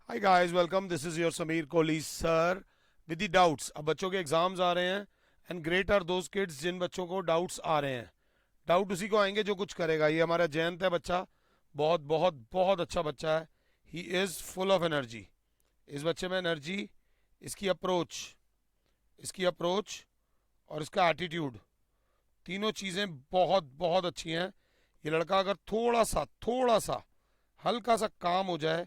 Hi guys, welcome. This is your Sameer Kohli sir with the doubts. अब बच्चों के exams आ रहे हैं and great are those kids जिन बच्चों को डाउट्स आ रहे हैं। डाउट उसी को आएंगे जो कुछ करेगा। ये हमारा जयंत है बच्चा, बहुत बहुत बहुत अच्छा बच्चा है। He is full of energy. इस बच्चे में एनर्जी, इसकी अप्रोच और इसका एटीट्यूड, तीनों चीज़ें बहुत बहुत अच्छी हैं। ये लड़का अगर थोड़ा सा हल्का सा काम हो जाए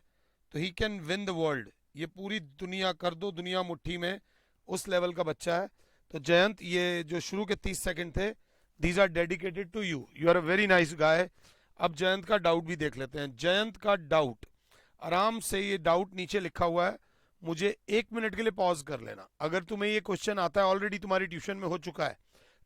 तो he can win the world. ये पूरी दुनिया कर दो, दुनिया मुट्ठी में, उस लेवल का बच्चा है। तो जयंत, ये जो शुरू के 30 सेकंड थे, these are dedicated to you. You are a very nice guy. अब जयंत का डाउट भी देख लेते हैं। जयंत का डाउट, आराम से ये डाउट नीचे लिखा हुआ है। मुझे 1 मिनट के लिए पॉज कर लेना। अगर तुम्हें ये क्वेश्चन आता है, ऑलरेडी तुम्हारी ट्यूशन में हो चुका है,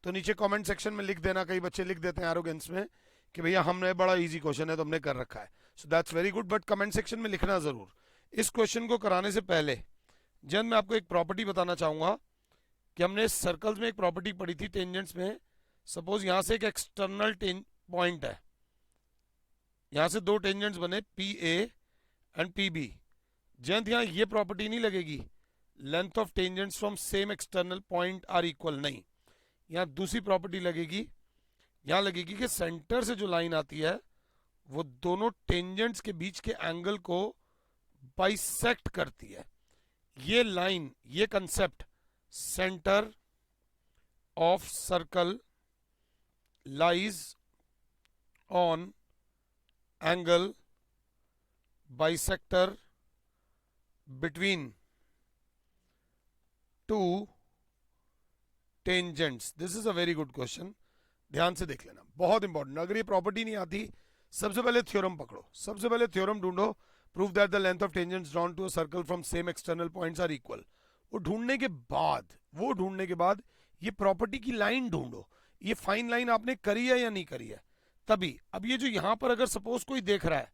तो नीचे कमेंट सेक्शन में लिख देना। कई बच्चे लिख देते हैं एरोगेंस में कि भैया हमने बड़ा इजी क्वेश्चन है तो हमने कर रखा है। So that's very good, but comment section में लिखना जरूर। इस क्वेश्चन को कराने से पहले जन मैं आपको एक प्रॉपर्टी बताना चाहूंगा कि हमने सर्कल्स में एक प्रॉपर्टी पढ़ी थी टेंजेंट्स में। सपोज यहां से एक एक्सटर्नल पॉइंट है, यहां से दो टेंजेंट्स बने P A and P B. Jayant, यहां ये प्रॉपर्टी नहीं लगेगी, length of tangents from same external point are equal. नहीं, यहां दूसरी प्रॉपर्टी लगेगी। यहां लगेगी कि सेंटर से जो लाइन आती है वो दोनों टेंजेंट्स के बीच के एंगल को बाइसेक्ट करती है। ये लाइन, ये concept, centre of circle lies on angle bisector between two tangents. This is a very good question, ध्यान से देख लेना, बहुत इंपॉर्टेंट। अगर ये प्रॉपर्टी नहीं आती, सबसे पहले थ्योरम पकड़ो, सबसे पहले थ्योरम ढूंढो। Prove that the length of tangents drawn to a circle from same external points are equal. वो ढूंढने के बाद ये प्रॉपर्टी की लाइन ढूंढो। ये फाइन लाइन आपने करी है या नहीं करी है, तभी। अब ये जो यहां पर अगर सपोज कोई देख रहा है,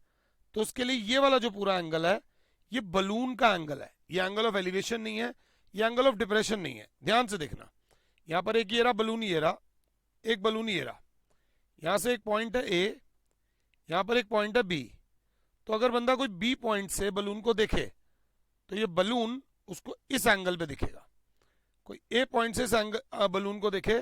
तो उसके लिए ये वाला जो पूरा एंगल है, ये बलून का एंगल है। ये एंगल ऑफ एलिवेशन नहीं है, ये एंगल ऑफ डिप्रेशन नहीं है। ध्यान से देखना, यहां पर एक ये रहा बलून, ये रहा एक बलून, ये रहा। यहां से एक पॉइंट है ए, यहां पर एक पॉइंट है बी। तो अगर बंदा कोई बी पॉइंट से बलून को देखे तो ये बलून उसको इस एंगल पे दिखेगा। कोई ए पॉइंट से इस बलून को देखे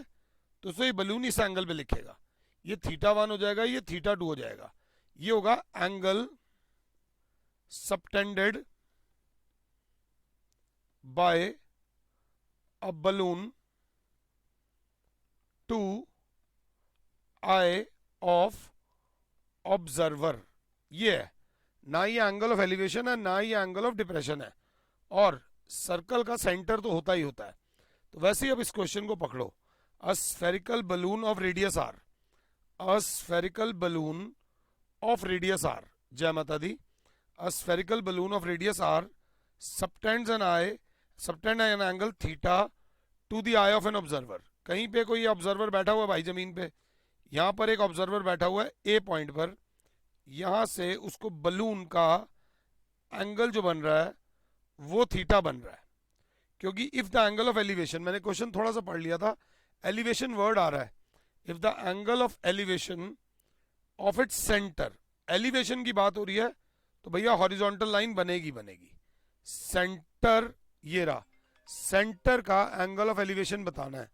तो उसे बलून इस एंगल पे लिखेगा। ये थीटा 1 हो जाएगा, ये थीटा 2 हो जाएगा। ये होगा angle subtended by a balloon to eye of observer. ये है ना, ये एंगल ऑफ एलिवेशन है ना ये एंगल ऑफ डिप्रेशन है। और सर्कल का सेंटर तो होता ही होता है। तो वैसे ही अब इस क्वेश्चन को पकड़ो। A spherical balloon of radius r, a spherical balloon of radius r, जय माता दी। A spherical balloon of radius r subtends an angle theta to the eye of an observer. कहीं पे कोई ऑब्जर्वर बैठा हुआ है भाई जमीन पे, यहां पर एक ऑब्जर्वर बैठा हुआ है ए पॉइंट पर। यहां से उसको बलून का एंगल जो बन रहा है वो थीटा बन रहा है। क्योंकि if the angle of elevation, मैंने क्वेश्चन थोड़ा सा पढ़ लिया था, एलिवेशन वर्ड आ रहा है। If the angle of elevation of its centre, elevation की बात हो रही है तो भैया हॉरिजॉन्टल लाइन बनेगी। सेंटर, ये रहा, सेंटर का एंगल ऑफ एलिवेशन बताना है।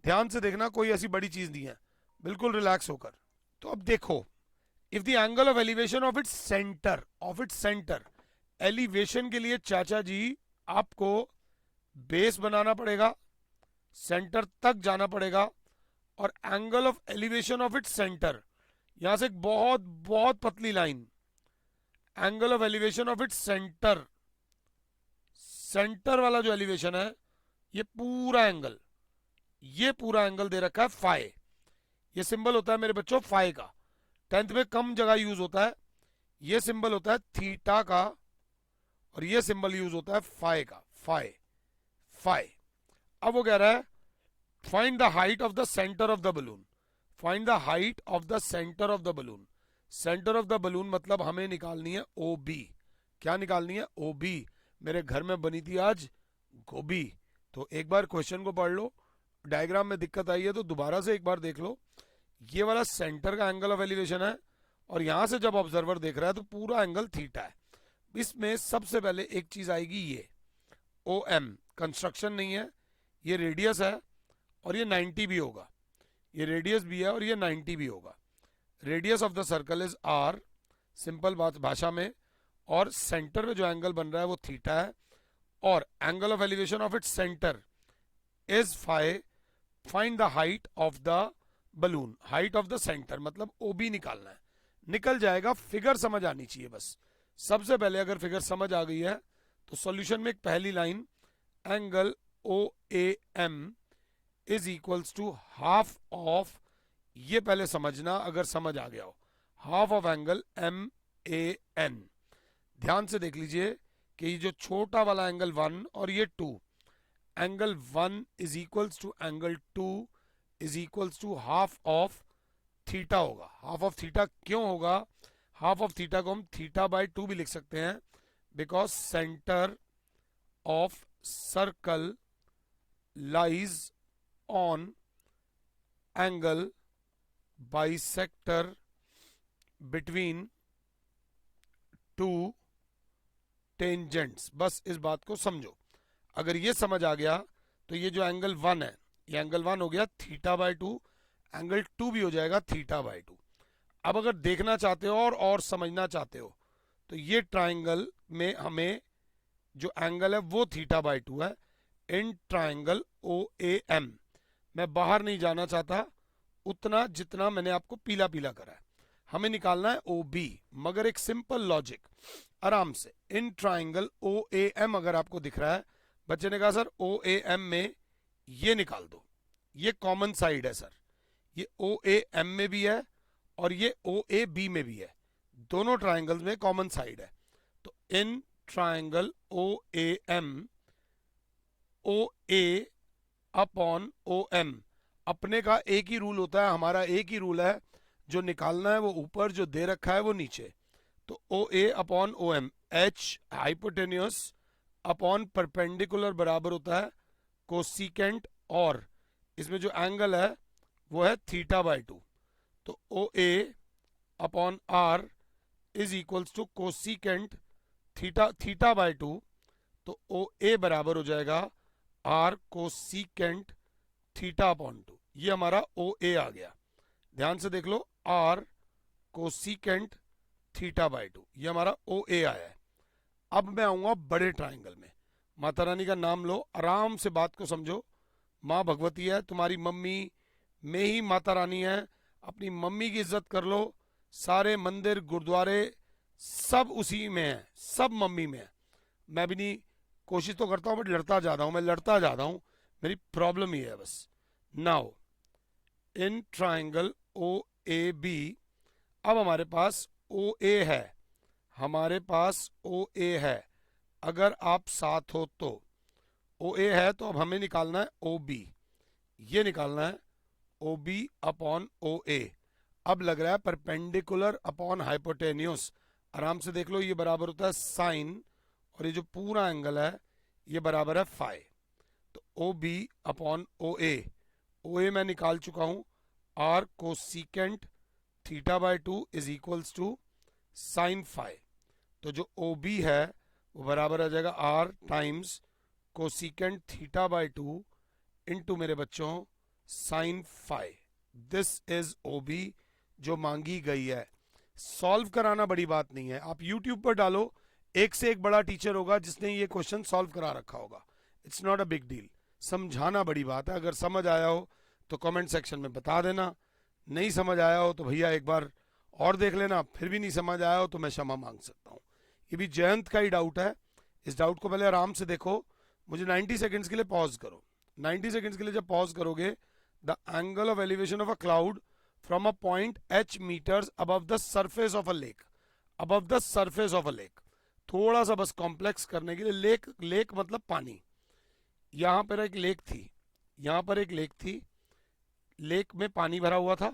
ध्यान से देखना, कोई ऐसी बड़ी चीज नहीं है, बिल्कुल रिलैक्स होकर। तो अब देखो, if the angle of elevation of its centre, elevation के लिए चाचा जी आपको बेस बनाना पड़ेगा, सेंटर तक जाना पड़ेगा। और angle of elevation of its centre, यहां से एक बहुत बहुत पतली line, angle of elevation of its centre, centre वाला जो एलिवेशन है, ये पूरा एंगल दे रखा है फाई। ये सिंबल होता है मेरे बच्चों फाई का, 10th में कम जगह यूज होता है। ये सिंबल होता है थीटा का और ये सिंबल यूज होता है फाई का, फाई। अब वो कह रहा है find the height of the centre of the balloon, find the height of the centre of the balloon. Centre of the balloon मतलब हमें निकालनी है ओ बी। क्या निकालनी है? O B. मेरे घर में बनी थी आज गोभी। तो एक बार क्वेश्चन को पढ़ लो, डायग्राम में दिक्कत आई है तो दोबारा से एक बार देख लो। ये वाला सेंटर का एंगल ऑफ एलिवेशन है और यहां से जब ऑब्जर्वर देख रहा है तो पूरा एंगल थीटा है। इसमें सबसे पहले एक चीज आएगी, ये ओ एम कंस्ट्रक्शन नहीं है, ये रेडियस है और ये 90 भी होगा, ये रेडियस भी है और ये 90 भी होगा। Radius of the circle is R, simple बात भाषा में, और सेंटर में जो एंगल बन रहा है वो थीटा है, और angle of elevation of its centre is phi. Find the height of the balloon, height of the centre मतलब ओ बी निकालना है। निकल जाएगा, फिगर समझ आनी चाहिए बस। सबसे पहले अगर फिगर समझ आ गई है तो सॉल्यूशन में एक पहली line, angle O A M is equals to half of, ये पहले समझना अगर समझ आ गया हो, half of angle M A N. ध्यान से देख लीजिए कि ये जो छोटा वाला एंगल 1 और ये 2, angle 1 is equals to angle 2 is equals to half of theta होगा। हाफ ऑफ थीटा क्यों होगा? हाफ ऑफ थीटा को हम थीटा बाय 2 भी लिख सकते हैं, because centre of circle lies on angle bisector between two tangents. बस इस बात को समझो, अगर ये समझ आ गया तो ये जो एंगल 1 है, ये एंगल 1 हो गया थीटा बाय 2, एंगल 2 भी हो जाएगा थीटा बाय 2। अब अगर देखना चाहते हो और समझना चाहते हो तो ये ट्राइंगल में हमें जो एंगल है वो थीटा बाय 2 है इन ट्राइंगल ओ ए एम। मैं बाहर नहीं जाना चाहता उतना जितना मैंने आपको पीला पीला करा है, हमें निकालना है ओ बी। मगर एक सिंपल लॉजिक, आराम से, इन ट्राइंगल ओ ए एम अगर आपको दिख रहा है, बच्चे ने कहा सर ओ ए एम में ये निकाल दो, ये कॉमन साइड है सर, ये ओ ए एम में भी है और ये ओ ए बी में भी है, दोनों ट्राइंगल्स में कॉमन साइड है। तो in triangle O A M, O A upon O M, अपने का एक ही रूल होता है, हमारा एक ही रूल है, जो निकालना है वो ऊपर, जो दे रखा है वो नीचे। तो O A upon O M, H hypotenuse upon perpendicular बराबर होता है कोसिकेंट, और इसमें जो एंगल है वो है थीटा बाय 2। तो O A upon r is equals to cosecant theta, theta by 2। तो ओ ए बराबर हो जाएगा आर कोसिकेंट थीटा अपॉन 2। ये हमारा ओ ए आ गया। ध्यान से देख लो, आर कोसिकेंट थीटा बाय 2, ये हमारा ओ ए आया है। अब मैं आऊंगा बड़े ट्राइंगल में। माता रानी का नाम लो, आराम से बात को समझो। माँ भगवती है, तुम्हारी मम्मी में ही माता रानी है, अपनी मम्मी की इज्जत कर लो। सारे मंदिर गुरुद्वारे सब उसी में है, सब मम्मी में है। मैं भी नहीं, कोशिश तो करता हूँ बट लड़ता जाता हूँ, मैं लड़ता जाता हूँ, मेरी प्रॉब्लम ही है बस। Now in triangle O A B, अब हमारे पास ओ ए है, हमारे पास ओ ए है, अगर आप साथ हो तो ओ ए है, तो अब हमें निकालना है ओ बी, ये निकालना है ओ बी अपॉन ओ ए। अब लग रहा है परपेंडिकुलर अपॉन हाइपोटेन्यूस, आराम से देख लो, ये बराबर होता है साइन, और ये जो पूरा एंगल है ये बराबर है फाई। तो ओ बी अपॉन ओ ए मैं निकाल चुका हूं, R cosecant theta by 2 is equals to sine phi. तो जो ओ बी है वो बराबर आ जाएगा R times cosecant theta by 2 into मेरे बच्चों sine phi. This is O B जो मांगी गई है। सॉल्व कराना बड़ी बात नहीं है, आप यूट्यूब पर डालो, एक से एक बड़ा टीचर होगा जिसने ये क्वेश्चन सॉल्व करा रखा होगा। It's not a big deal, समझाना बड़ी बात है। अगर समझ आया हो तो कमेंट सेक्शन में बता देना, नहीं समझ आया हो तो भैया एक बार और देख लेना, फिर भी नहीं समझ आया हो तो मैं क्षमा मांग सकता हूँ। ये भी जयंत का ही डाउट है, इस डाउट को पहले आराम से देखो। मुझे 90 सेकेंड्स के लिए पॉज करो। 90 सेकेंड्स के लिए जब पॉज करोगे, the angle of elevation of a cloud from a point h metres above the surface of a lake, above the surface of a lake. थोड़ा सा बस कॉम्प्लेक्स करने के लिए, लेक, लेक मतलब पानी। यहां पर एक लेक थी, यहां पर एक लेक थी, लेक में पानी भरा हुआ था।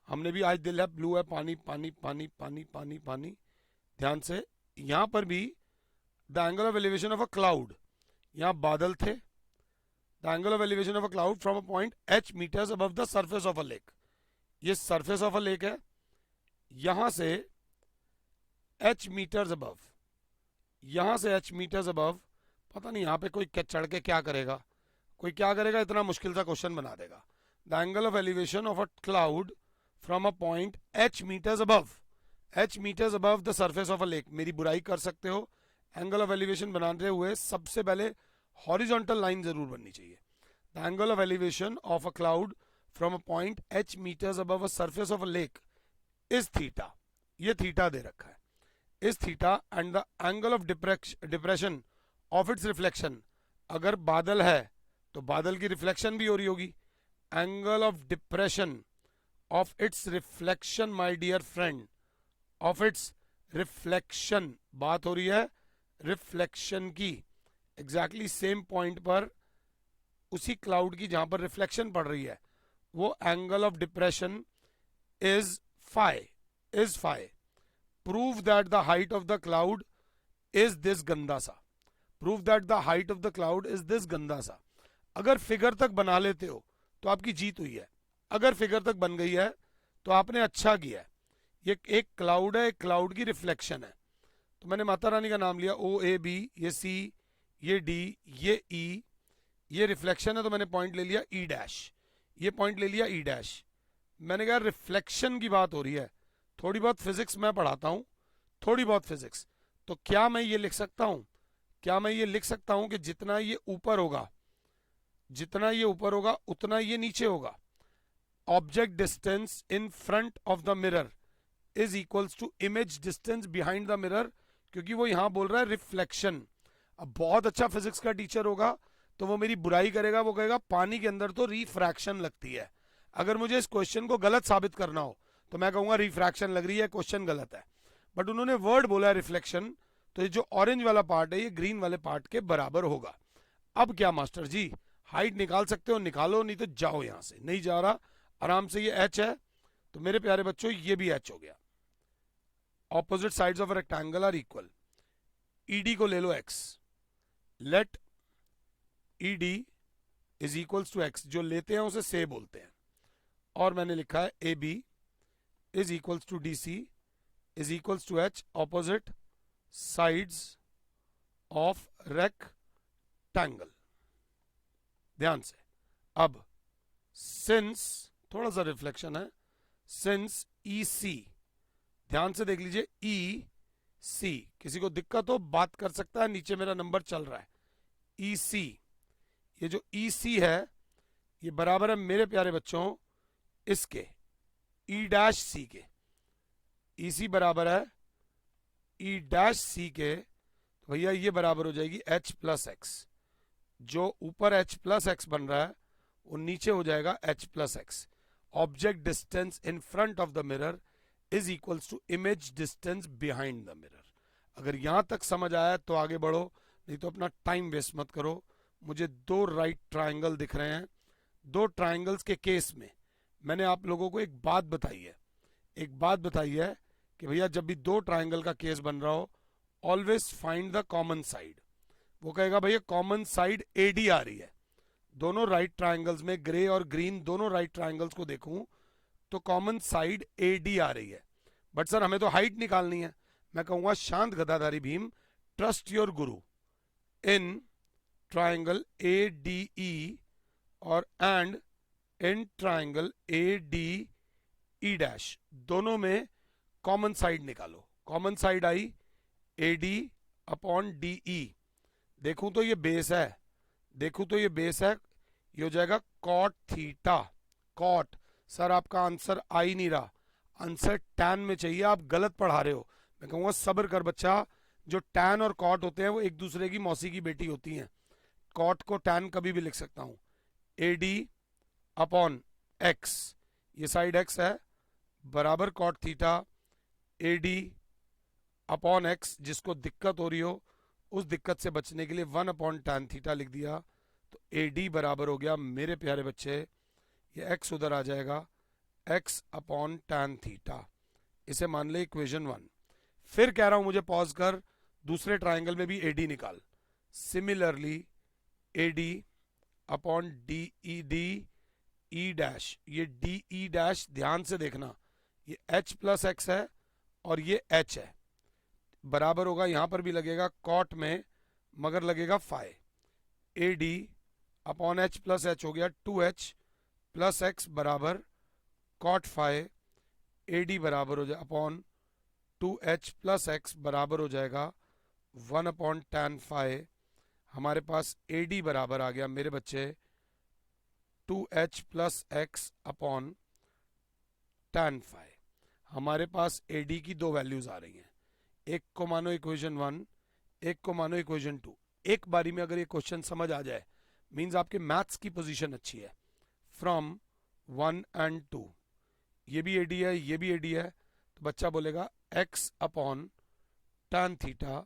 हमने भी आज दिल है ब्लू है, पानी पानी पानी पानी पानी पानी। ध्यान से, यहां पर भी the angle of elevation of a cloud, यहां बादल थे। The angle of elevation of a cloud from a point h metres above the surface of a lake, ये सरफेस ऑफ अ लेक है। यहां से h मीटर्स अबव यहां से h metres above, पता नहीं यहाँ पे कोई चढ़ के क्या करेगा, कोई क्या करेगा, इतना मुश्किल सा क्वेश्चन बना देगा। The angle of elevation of a cloud from a point h metres above, h metres above the surface of a lake. मेरी बुराई कर सकते हो, एंगल ऑफ एलिवेशन बनाते हुए सबसे पहले हॉरिजॉन्टल लाइन जरूर बननी चाहिए। The angle of elevation of a cloud from a point h metres above a surface of a lake is theta. ये थीटा दे रखा है, is theta, and the angle of depression of its reflection, अगर बादल है तो बादल की रिफ्लेक्शन भी हो रही होगी, angle of depression of its reflection my dear friend, of its reflection, बात हो रही है रिफ्लेक्शन की, एग्जैक्टली सेम पॉइंट पर, उसी क्लाउड की जहां पर रिफ्लेक्शन पड़ रही है, वो angle of depression is phi, is phi. Prove that the height of the cloud is this गंदा सा, prove that the height of the cloud is this गंदा सा। अगर फिगर तक बना लेते हो तो आपकी जीत हुई है, अगर फिगर तक बन गई है तो आपने अच्छा किया है। ये एक क्लाउड है, एक क्लाउड की रिफ्लेक्शन है, तो मैंने माता रानी का नाम लिया, ओ ए बी, ये सी, ये डी, ये ई, ये रिफ्लेक्शन है तो मैंने पॉइंट ले लिया ई डैश, ये पॉइंट ले लिया ई डैश। मैंने कहा रिफ्लेक्शन की बात हो रही है, थोड़ी बहुत फिजिक्स मैं पढ़ाता हूं, थोड़ी बहुत फिजिक्स, तो क्या मैं ये लिख सकता हूं, क्या मैं ये लिख सकता हूं कि जितना ये ऊपर होगा, जितना ये ऊपर होगा उतना ये नीचे होगा। Object distance in front of the mirror is equals to image distance behind the mirror, क्योंकि वो यहां बोल रहा है रिफ्लेक्शन। अब बहुत अच्छा फिजिक्स का टीचर होगा तो वो मेरी बुराई करेगा, वो कहेगा पानी के अंदर तो रिफ्रैक्शन लगती है। अगर मुझे इस क्वेश्चन को गलत साबित करना हो तो मैं कहूंगा रिफ्रैक्शन लग रही है, क्वेश्चन गलत है, बट उन्होंने वर्ड बोला है रिफ्लेक्शन, तो ये जो ऑरेंज वाला पार्ट है ये ग्रीन वाले पार्ट के बराबर होगा। अब क्या मास्टर जी, हाइट निकाल सकते हो निकालो, नहीं तो जाओ यहां से, नहीं जा रहा, आराम से, ये h है तो मेरे प्यारे बच्चों ये भी h हो गया। Opposite sides of rectangle are equal, ED को ले लो x, let ED is equals to x, जो लेते हैं उसे से बोलते हैं, और मैंने लिखा है A B is equals to D C is equals to h, opposite sides of rectangle. ध्यान से, अब सिंस, थोड़ा सा रिफ्लेक्शन है, सिंस ई सी, ध्यान से देख लीजिए, ई सी, किसी को दिक्कत हो बात कर सकता है, नीचे मेरा नंबर चल रहा है, ई सी, ये जो ई सी है ये बराबर है मेरे प्यारे बच्चों इसके ई डैश सी के, ई सी बराबर है ई डैश सी के, तो भैया ये बराबर हो जाएगी h प्लस एक्स, जो ऊपर h प्लस एक्स बन रहा है वो नीचे हो जाएगा h plus x. Object distance in front of the mirror is equals to image distance behind the mirror. अगर यहां तक समझ आया तो आगे बढ़ो, नहीं तो अपना टाइम वेस्ट मत करो। मुझे दो राइट ट्राइंगल दिख रहे हैं, दो ट्राइंगल्स के केस में मैंने आप लोगों को एक बात बताई है, एक बात बताई है कि भैया जब भी दो ट्राइंगल का केस बन रहा हो always find the common side. वो कहेगा भैया कॉमन साइड एडी आ रही है, दोनों राइट ट्राइंगल्स में, ग्रे और ग्रीन दोनों राइट ट्राइंगल्स को देखूं तो कॉमन साइड एडी आ रही है, बट सर हमें तो हाइट निकालनी है। मैं कहूंगा शांत गदाधारी Bhim, trust your Guru in triangle A D E और and in triangle A D E dash, दोनों में कॉमन साइड निकालो। Common side I A D upon D E, देखूं तो ये बेस है, देखूं तो ये बेस है, ये हो जाएगा कॉट थीटा। कॉट, सर आपका आंसर आ ही नहीं रहा, आंसर टैन में चाहिए, आप गलत पढ़ा रहे हो। मैं कहूंगा सब्र कर बच्चा, जो टैन और कॉट होते हैं वो एक दूसरे की मौसी की बेटी होती हैं, कॉट को टैन कभी भी लिख सकता हूं, ए डी अपॉन एक्स, ये साइड एक्स है, बराबर cot theta A D upon x. जिसको दिक्कत हो रही हो उस दिक्कत से बचने के लिए 1 अपॉन टैन थीटा लिख दिया, तो ए डी बराबर हो गया मेरे प्यारे बच्चे, ये एक्स उधर आ जाएगा, एक्स अपॉन टैन थीटा, इसे मान ले इक्वेशन 1। फिर कह रहा हूं मुझे पॉज कर, दूसरे ट्राइंगल में भी ए डी निकाल, सिमिलरली ए D upon D E dash, ये डी ई डैश ध्यान से देखना, ये h प्लस एक्स है और ये h है, बराबर होगा, यहां पर भी लगेगा कॉट में, मगर लगेगा phi. A D upon h plus h हो गया 2h प्लस एक्स बराबर कॉट फाई। ए डी बराबर हो जाए अपॉन 2h प्लस एक्स बराबर हो जाएगा 1 अपॉन टैन फाई। हमारे पास ए डी बराबर आ गया मेरे बच्चे 2h plus x upon tan phi. हमारे पास ए डी की दो वैल्यूज आ रही हैं, एक को मानो इक्वेशन 1, एक को मानो इक्वेशन 2। एक बारी में अगर ये क्वेश्चन समझ आ जाए मींस आपके मैथ्स की पोजीशन अच्छी है। फ्रॉम 1 एंड 2, ये भी एडी है, ये भी एडी है, तो बच्चा बोलेगा x upon tan theta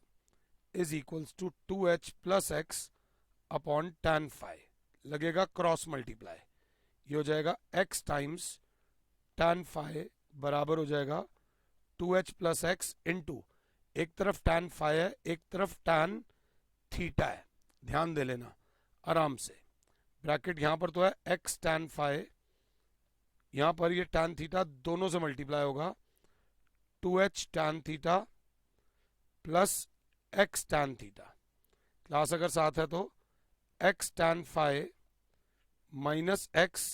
is equals to 2h plus x upon tan phi. लगेगा क्रॉस मल्टीप्लाई, ये हो जाएगा x टाइम्स tan फाई बराबर हो जाएगा 2h प्लस एक्स इंटू, एक तरफ tan फाई है, एक तरफ tan थीटा है, ध्यान दे लेना आराम से। ब्रैकेट यहां पर तो है x tan फाई, यहां पर ये tan थीटा दोनों से मल्टीप्लाई होगा 2h tan theta plus x tan theta. Class अगर साथ है तो x tan phi minus x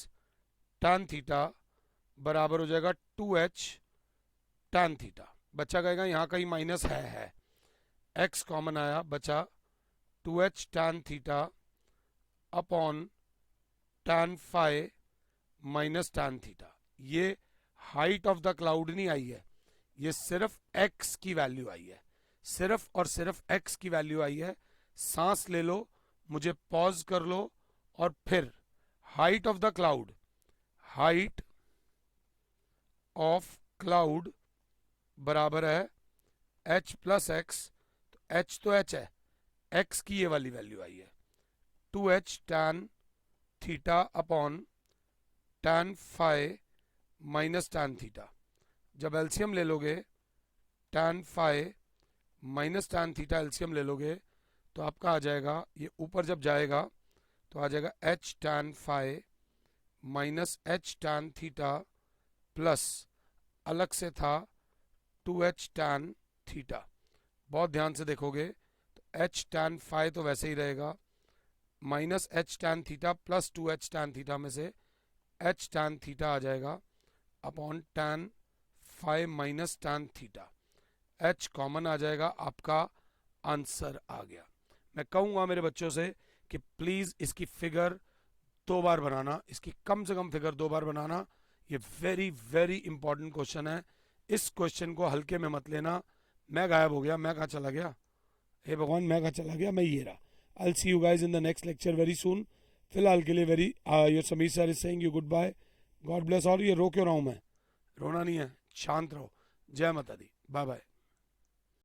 tan theta बराबर हो जाएगा 2h tan थीटा। बच्चा कहेगा यहां कहीं माइनस है, x कॉमन आया, बचा 2h tan theta upon tan phi minus tan theta. ये हाइट ऑफ द क्लाउड नहीं आई है, ये सिर्फ x की वैल्यू आई है, सिर्फ और सिर्फ x की वैल्यू आई है। सांस ले लो, मुझे पॉज कर लो, और फिर height of the cloud, height of cloud बराबर है h प्लस एक्स, तो h तो h है, x की ये वाली वैल्यू आई है 2h tan theta upon tan phi minus tan theta. जब एलसीएम ले लोगे tan phi minus tan theta LCM ले लोगे तो आपका आ जाएगा, ये ऊपर जब जाएगा तो आ जाएगा h tan phi minus h tan theta plus अलग से था 2h tan थीटा। बहुत ध्यान से देखोगे तो h tan फाई तो वैसे ही रहेगा, minus h tan theta plus 2h tan theta में से h tan थीटा आ जाएगा upon tan phi minus tan theta. h common आ जाएगा, आपका आंसर आ गया। मैं कहूँगा मेरे बच्चों से कि प्लीज़ इसकी फिगर 2 बार बनाना, इसकी कम से कम फिगर 2 बार बनाना। ये वेरी वेरी इंपॉर्टेंट क्वेश्चन है, इस क्वेश्चन को हल्के में मत लेना। मैं गायब हो गया, मैं कहाँ चला गया, हे भगवान मैं कहाँ चला गया, मैं ये रहा। I will see you guys in the next lecture very soon. फिलहाल के लिए very your Sameer sir is saying you good bye, God bless. और ये रो क्यों रहा हूँ मैं, रोना नहीं है, शांत रहो। जय माता दी, बाय बाय।